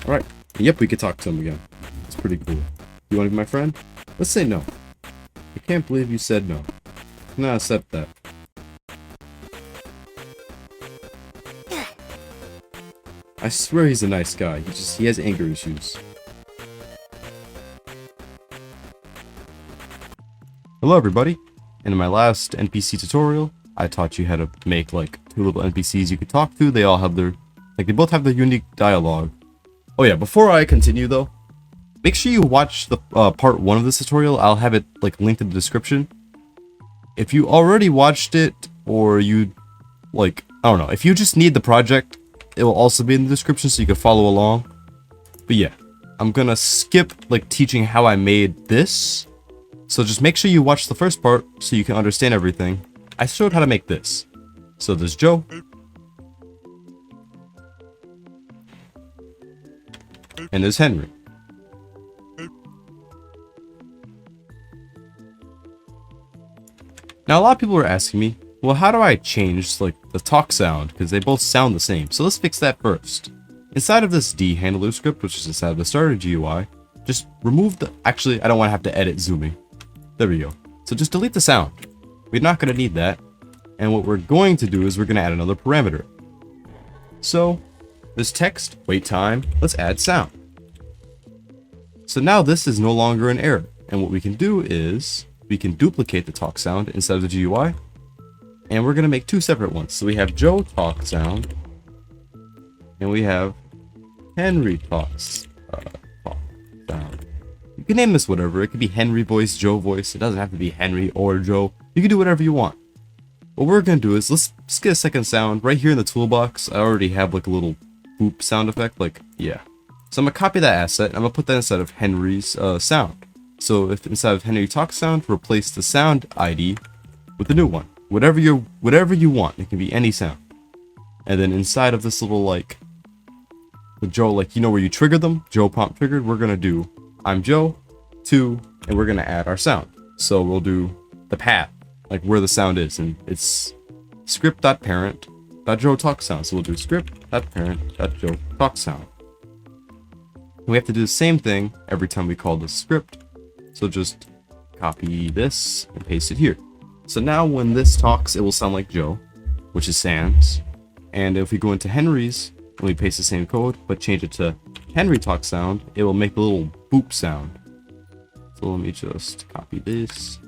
Alright. Yep, we could talk to him again. It's pretty cool. You want to be my friend? Let's say no. I can't believe you said no. I cannot accept that. I swear he's a nice guy. He has anger issues. Hello everybody. In my last NPC tutorial, I taught you how to make like 2 little NPCs you could talk to. They all have their, they both have their unique dialogue. Oh yeah, before I continue though, make sure you watch the part 1 of this tutorial. I'll have it like linked in the description. If you already watched it, or you like, I don't know, if you just need the project, it will also be in the description so you can follow along. But yeah, I'm gonna skip like teaching how I made this. So just make sure you watch the first part so you can understand everything. I showed how to make this. So there's Joe. And there's Henry. Now a lot of people are asking me, well, how do I change like the talk sound? Because they both sound the same. So let's fix that first. Inside of this D handler script, which is inside of the starter GUI, just remove the, actually I don't want to have to edit zooming. There we go. So just delete the sound. We're not going to need that. And what we're going to do is we're going to add another parameter. So this text, wait time, let's add sound. So now this is no longer an error. And what we can do is we can duplicate the talk sound inside of the GUI. And we're going to make 2 separate ones. So we have Joe talk sound. And we have Henry talks talk sound. You can name this whatever. It could be Henry voice, Joe voice. It doesn't have to be Henry or Joe. You can do whatever you want. What we're going to do is let's get a second sound right here in the toolbox. I already have like a little boop sound effect. Like, yeah. So I'm going to copy that asset. I'm going to put that inside of Henry's sound. So if inside of Henry talk sound, replace the sound ID with the new one. Whatever you want. It can be any sound. And then inside of this little like, with Joe, like, you know where you trigger them? Joe prompt triggered. We're going to do I'm Joe 2, and we're going to add our sound. So we'll do the path, like where the sound is, and it's script.parent.Joe talk sound. So we'll do script.parent.Joe talk sound. And we have to do the same thing every time we call the script. So just copy this and paste it here. So now when this talks, it will sound like Joe, which is Sans. And if we go into Henry's, and we paste the same code, but change it to Henry talk sound, it will make a little boop sound. So let me just copy this.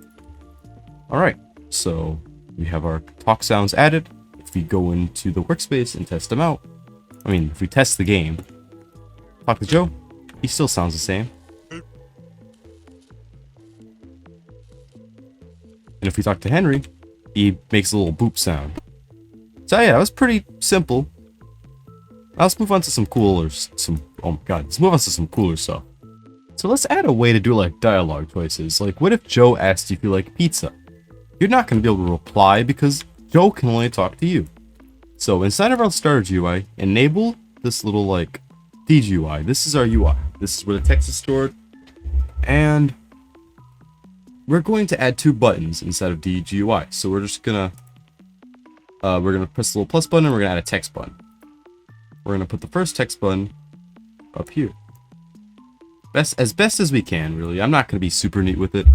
Alright, so we have our talk sounds added. If we go into the workspace and test them out, I mean, if we test the game, talk to Joe, he still sounds the same. And if we talk to Henry, he makes a little boop sound. So yeah, that was pretty simple. Now let's move on to some cooler, oh my god, let's move on to some cooler stuff. So let's add a way to do like dialogue choices. Like what if Joe asked you if you like pizza? You're not going to be able to reply because Joe can only talk to you. So inside of our starter GUI, enable this little like DGUI. This is our UI. This is where the text is stored. And we're going to add 2 buttons inside of DGUI. So we're just gonna press the little plus button and we're gonna add a text button. We're gonna put the first text button up here. As best as we can, really. I'm not gonna be super neat with it.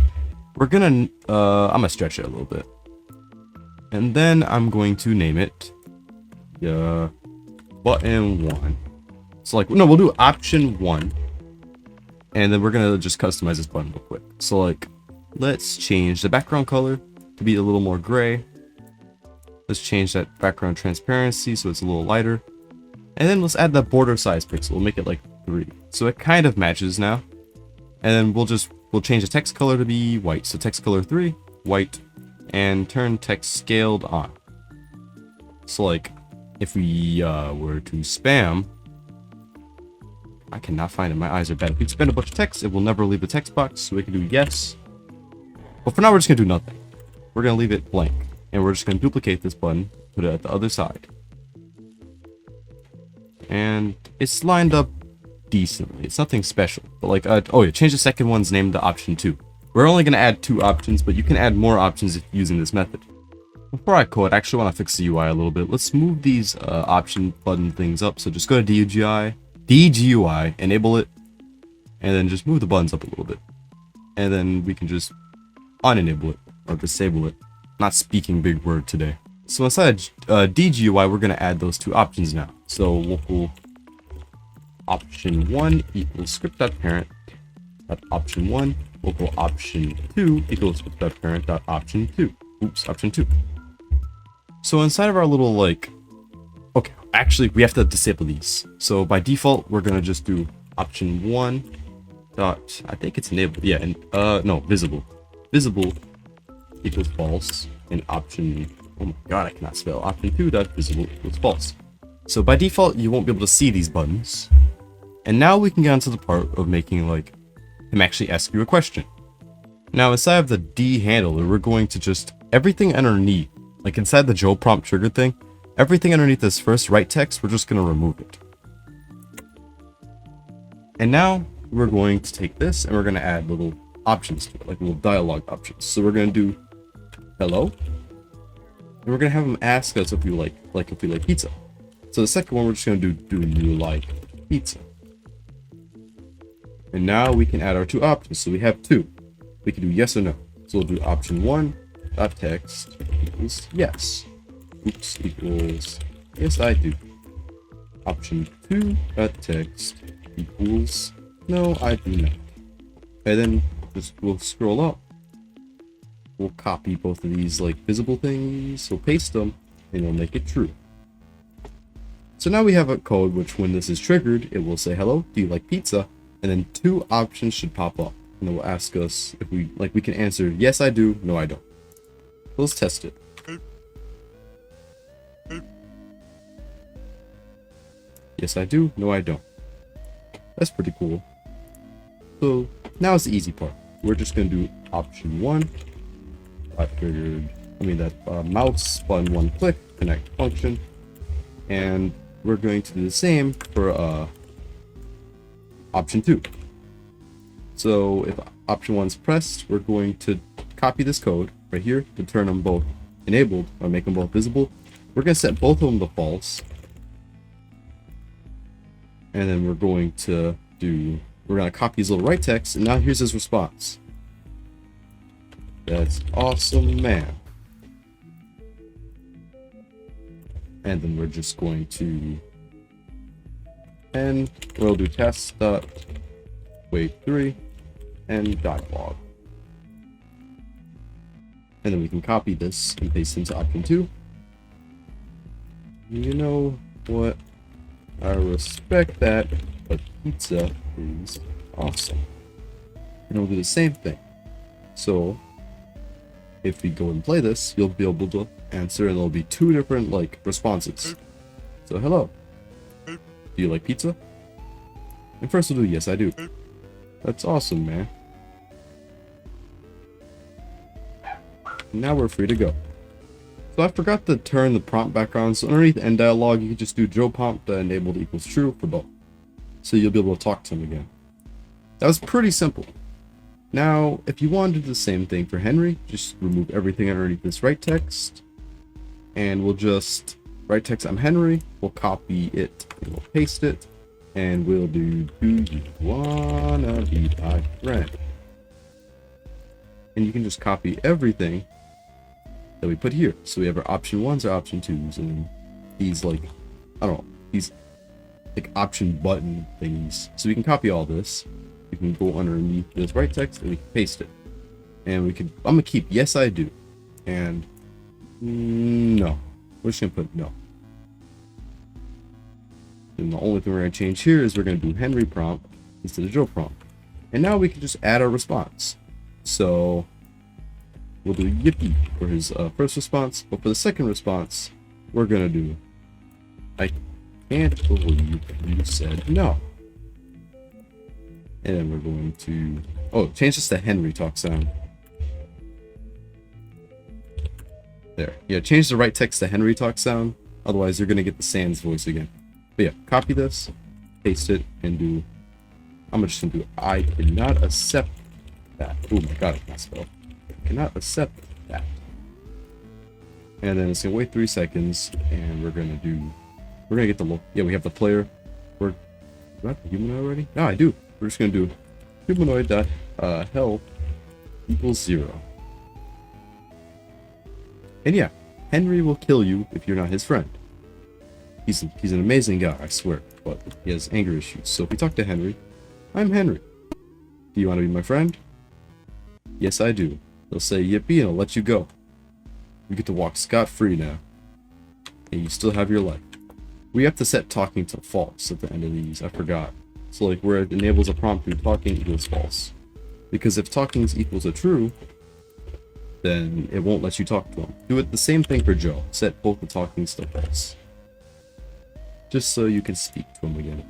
We're gonna I'm gonna stretch it a little bit. And then I'm going to name it button 1. So like, no, we'll do option 1. And then we're gonna just customize this button real quick. So like, let's change the background color to be a little more gray. Let's change that background transparency so it's a little lighter. And then let's add the border size pixel. We'll make it like 3. So it kind of matches now. And then we'll change the text color to be white. So text color 3, white, and turn text scaled on. So like, if we were to spam, I cannot find it. My eyes are bad. If we spam a bunch of text, it will never leave the text box. So we can do yes. But for now, we're just gonna do nothing. We're gonna leave it blank, and we're just gonna duplicate this button, put it at the other side. And it's lined up decently. It's nothing special. But like, oh yeah, change the second one's name to option 2. We're only going to add 2 options, but you can add more options if using this method. Before I code, I actually want to fix the UI a little bit. Let's move these option button things up. So just go to DUGI, DGUI, enable it, and then just move the buttons up a little bit. And then we can just unenable it or disable it. Not speaking big word today. So inside DGUI, we're going to add those two options now. So local option 1 equals script.parent dot option 1 local option 2 equals script.parent dot option 2. Oops, option 2. So inside of our little okay, actually we have to disable these. So by default, we're going to just do option 1 dot, I think it's enabled. Yeah, and no, visible equals false, and option, oh my god, I cannot spell, option 2 dot visible equals false. So by default, you won't be able to see these buttons. And now we can get onto the part of making him actually ask you a question. Now inside of the D handler, we're going to just everything underneath, like inside the Joe prompt trigger thing, everything underneath this first right text, we're just going to remove it. And now we're going to take this and we're going to add little options to it, like little dialogue options. So we're going to do hello, and we're going to have him ask us if we like pizza. So the second one, we're just going to do you like pizza? And now we can add our two options. So we have two. We can do yes or no. So we'll do option 1 dot text equals yes. Oops, equals yes I do. Option 2 dot text equals no I do not. And then we'll scroll up. We'll copy both of these visible things. We'll paste them and we'll make it true. So now we have a code which when this is triggered, it will say hello, do you like pizza? And then two options should pop up, and it will ask us if we can answer yes I do, no I don't. So let's test it. Yes I do, no I don't. That's pretty cool. So now it's the easy part. We're just gonna do option 1. I figured, that mouse button 1 click connect function, and we're going to do the same for option 2. So if option 1's pressed, we're going to copy this code right here to turn them both enabled or make them both visible. We're going to set both of them to false. And then we're going to copy his little right text, and now here's his response. That's awesome, man. And then we're just going to and we'll do test dot wait 3 and dialog. And then we can copy this and paste into option 2. You know what? I respect that, but pizza is awesome. And we'll do the same thing. So if we go and play this, you'll be able to answer, and there'll be two different responses. So hello, do you like pizza? And first we'll do yes I do. That's awesome, man. Now we're free to go. So I forgot to turn the prompt back on, so underneath end dialog you can just do Joe prompt enabled equals true for both. So you'll be able to talk to him again. That was pretty simple. Now, if you want to do the same thing for Henry, just remove everything underneath this right text. And we'll just right text I'm Henry, we'll copy it, and we'll paste it, and we'll do you wanna be my friend? And you can just copy everything that we put here. So we have our option 1s, our option 2s, and these I don't know, these option button things. So we can copy all this. We can go underneath this right text and we can paste it. And I'm gonna keep yes I do. And no. We're just gonna put no. And the only thing we're gonna change here is we're gonna do Henry prompt instead of Joe prompt. And now we can just add our response. So we'll do yippee for his first response, but for the second response, we're gonna do I can't believe you said no. And then we're going to change this to Henry talk sound. There. Yeah, change the right text to Henry talk sound. Otherwise you're gonna get the Sans voice again. But yeah, copy this, paste it, and I'm just gonna do I cannot accept that. Oh my god, I can't spell. I cannot accept that. And then it's gonna wait 3 seconds, and we're gonna get the look. Yeah, we have the player. Do I have a humanoid already? No, I do. We're just gonna do humanoid dot health equals 0. And yeah, Henry will kill you if you're not his friend. He's an amazing guy, I swear, but he has anger issues. So if we talk to Henry, I'm Henry. Do you want to be my friend? Yes, I do. He'll say yippee and I'll let you go. You get to walk scot-free now. And you still have your life. We have to set talking to false at the end of these, I forgot. So like where it enables a prompt to talking equals false. Because if talking equals a true, then it won't let you talk to him. Do it the same thing for Joe. Set both the talkings to false. Just so you can speak to him again.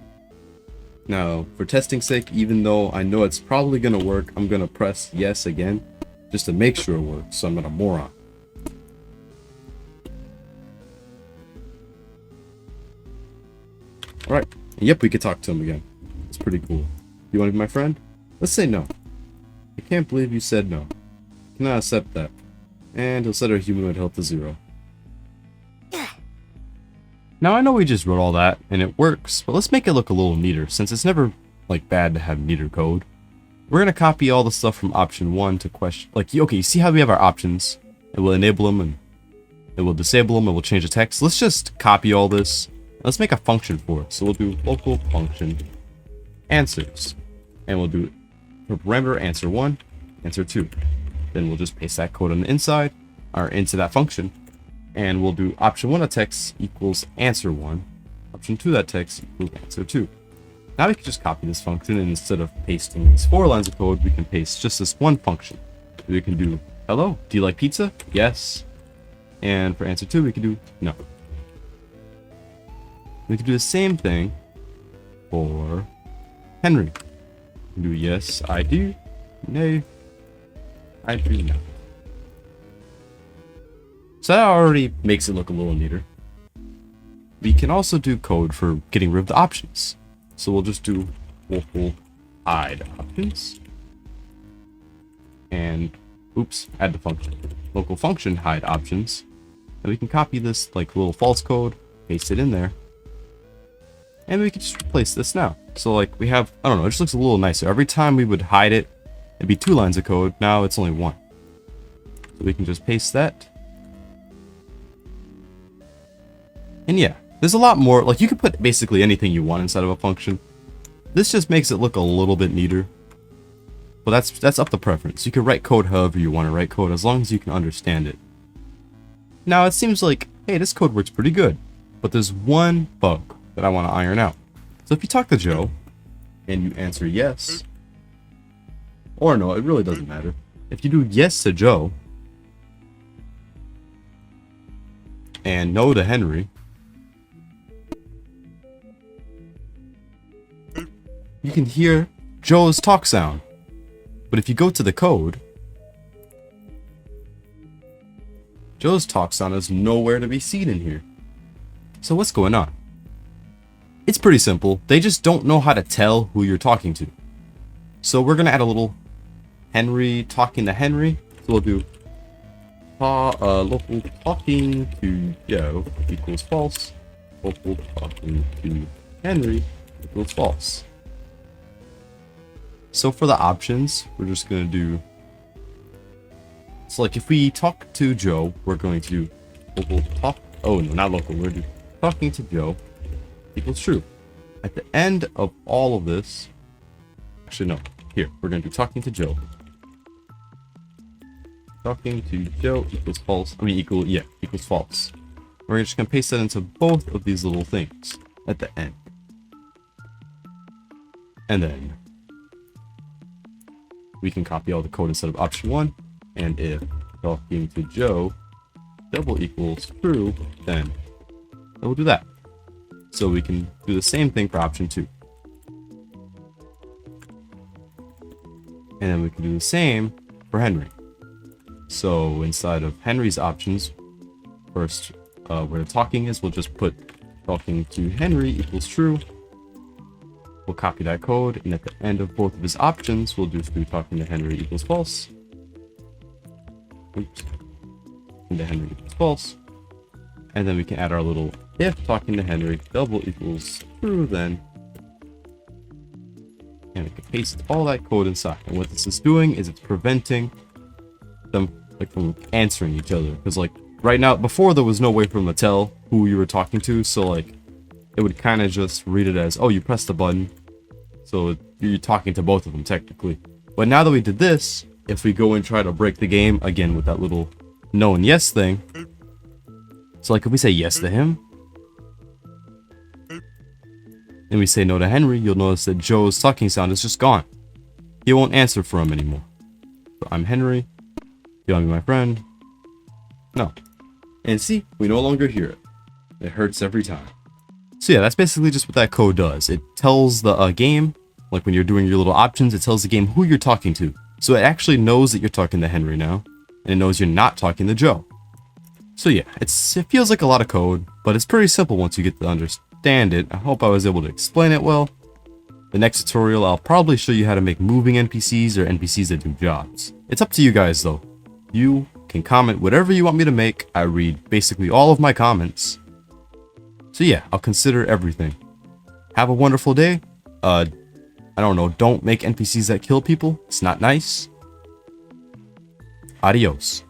Now, for testing's sake, even though I know it's probably gonna work, I'm gonna press yes again, just to make sure it works, so I'm not a moron. Alright, yep, we could talk to him again. It's pretty cool. You wanna be my friend? Let's say no. I can't believe you said no. Cannot accept that. And he'll set our humanoid health to 0. Now I know we just wrote all that, and it works, but let's make it look a little neater, since it's never, like, bad to have neater code. We're gonna copy all the stuff from option 1 to question, like, okay, you see how we have our options? It will enable them, and it will disable them, and we'll change the text. Let's just copy all this. Let's make a function for it. So we'll do local function answers, and we'll do for parameter answer 1, answer 2. Then we'll just paste that code on the inside, or into that function. And we'll do option 1 of text equals answer 1. Option 2 of that text equals answer 2. Now we can just copy this function, and instead of pasting these 4 lines of code, we can paste just this one function. We can do, hello, do you like pizza? Yes. And for answer 2, we can do no. We can do the same thing for Henry. We can do yes, I do. No, I do not. So that already makes it look a little neater. We can also do code for getting rid of the options. So we'll just do local hide options. And, oops, add the function. Local function hide options. And we can copy this like little false code, paste it in there. And we can just replace this now. So like we have, I don't know, it just looks a little nicer. Every time we would hide it, it'd be 2 lines of code. Now it's only 1. So we can just paste that. And yeah, there's a lot more, like you could put basically anything you want inside of a function. This just makes it look a little bit neater. But that's up to preference. You can write code however you want to write code, as long as you can understand it. Now it seems like, hey, this code works pretty good. But there's one bug that I want to iron out. So if you talk to Joe, and you answer yes, or no, it really doesn't matter. If you do yes to Joe, and no to Henry, you can hear Joe's talk sound. But if you go to the code, Joe's talk sound is nowhere to be seen in here. So what's going on? It's pretty simple. They just don't know how to tell who you're talking to. So we're going to add a little Henry talking to Henry. So we'll do local talking to Joe equals false. Local talking to Henry equals false. So for the options, we're just going to do, so like if we talk to Joe, we're going to do local talk, oh no, not local, we're going to do talking to Joe equals true. At the end of all of this, actually no, here, we're going to do talking to Joe. Talking to Joe equals false, equals false. We're just going to paste that into both of these little things at the end. And then we can copy all the code instead of option 1, and if talking to Joe double equals true, then we'll do that. So we can do the same thing for option 2. And then we can do the same for Henry. So inside of Henry's options, first where the talking is, we'll just put talking to Henry equals true. We'll copy that code, and at the end of both of his options, we'll just do talking to Henry equals false. Oops. Talking to Henry equals false. And then we can add our little if talking to Henry double equals true, then And we can paste all that code inside. And what this is doing is it's preventing them like from answering each other. Because like right now, before there was no way for them to tell who you were talking to. So like it would kind of just read it as, oh, you pressed the button. So you're talking to both of them technically. But now that we did this, if we go and try to break the game again with that little no and yes thing. So like if we say yes to him, and we say no to Henry, you'll notice that Joe's talking sound is just gone. He won't answer for him anymore. So I'm Henry. You want to be my friend? No. And see, we no longer hear it. It hurts every time. So yeah, that's basically just what that code does. It tells the game, like when you're doing your little options, it tells the game who you're talking to. So it actually knows that you're talking to Henry now, and it knows you're not talking to Joe. So yeah, it feels like a lot of code, but it's pretty simple once you get to understand it. I hope I was able to explain it well. The next tutorial, I'll probably show you how to make moving NPCs or NPCs that do jobs. It's up to you guys though. You can comment whatever you want me to make. I read basically all of my comments. So yeah, I'll consider everything. Have a wonderful day. I don't know, don't make NPCs that kill people. It's not nice. Adios.